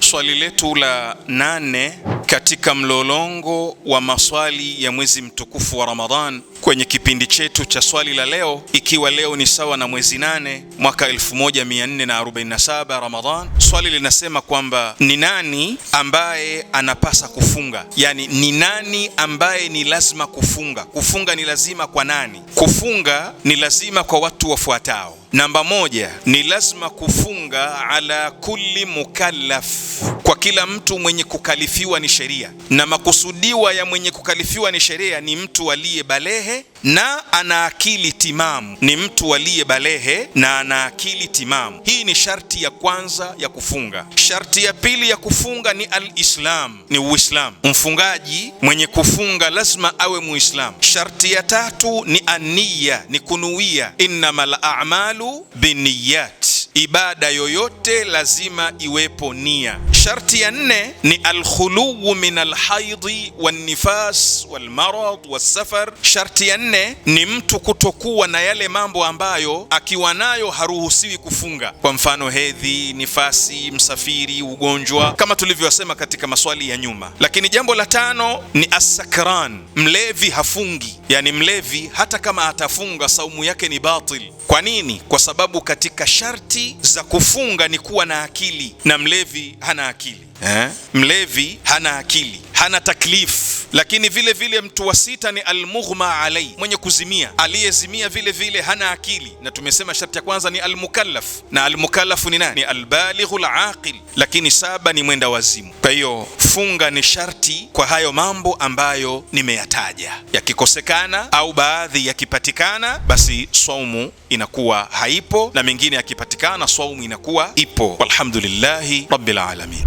Swali letu la 8 katika mlolongo wa maswali ya mwezi mtukufu wa Ramadhan kwenye kipindi chetu cha swali la leo, ikiwa leo ni sawa na mwezi 8 mwaka 1447 Ramadhan. Swali linasema kwamba ni nani ambaye anapasa kufunga? Yani ni nani ambaye ni lazima kufunga? Kufunga ni lazima kwa nani? Kufunga ni lazima kwa watu wafuatao. Namba 1, ni lazima kufunga ala kulli mukallaf, kwa kila mtu mwenye kukalifiwa ni sheria. Na makusudiwa ya mwenye kukalifiwa ni sheria ni mtu aliyebalehe na ana akili timamu. Ni mtu aliyebalehe na ana akili timamu. Hii ni sharti ya kwanza ya kufunga. Sharti ya pili ya kufunga ni al-Islam, ni Uislamu. Mfungaji mwenye kufunga lazima awe Muislamu. Sharti ya tatu ni an-niyya, ni kunuia. Innamal a'malu binniyat, ibada yoyote lazima iwepo nia. Sharti ya 4 ni al-khuluwu min al-haidhi wan-nifas wal-marad was-safar. Sharti ya 4 ni mtu kutokuwa na yale mambo ambayo akiwa nayo haruhusiwi kufunga, kwa mfano hedhi, nifasi, msafiri, ugonjwa, kama tulivyosema katika maswali ya nyuma. Lakini jambo la 5 ni as-sakran, mlevi hafungi. Yani mlevi hata kama atafunga saumu yake ni batil. Kwa nini? Kwa sababu katika sharti za kufunga ni kuwa na akili, na mlevi hana akili. Mlevi hana akili, hana taklif. Lakini vile vile mtu wa 6 ni al-mughma alai, mwenye kuzimia. Aliyezimia vile vile hana akili, na tumesema sharti ya kwanza ni al-mukallaf, na al-mukallafu ni nani? Ni al-balighul aqil. Lakini 7 ni mwenda wazimu. Kwa hiyo funga ni sharti kwa hayo mambo ambayo nimeyataja. Yakikosekana au baadhi yakipatikana, basi saumu inakuwa haipo, na mengine yakipatikana saumu inakuwa ipo. Walhamdulillahi rabbil alamin.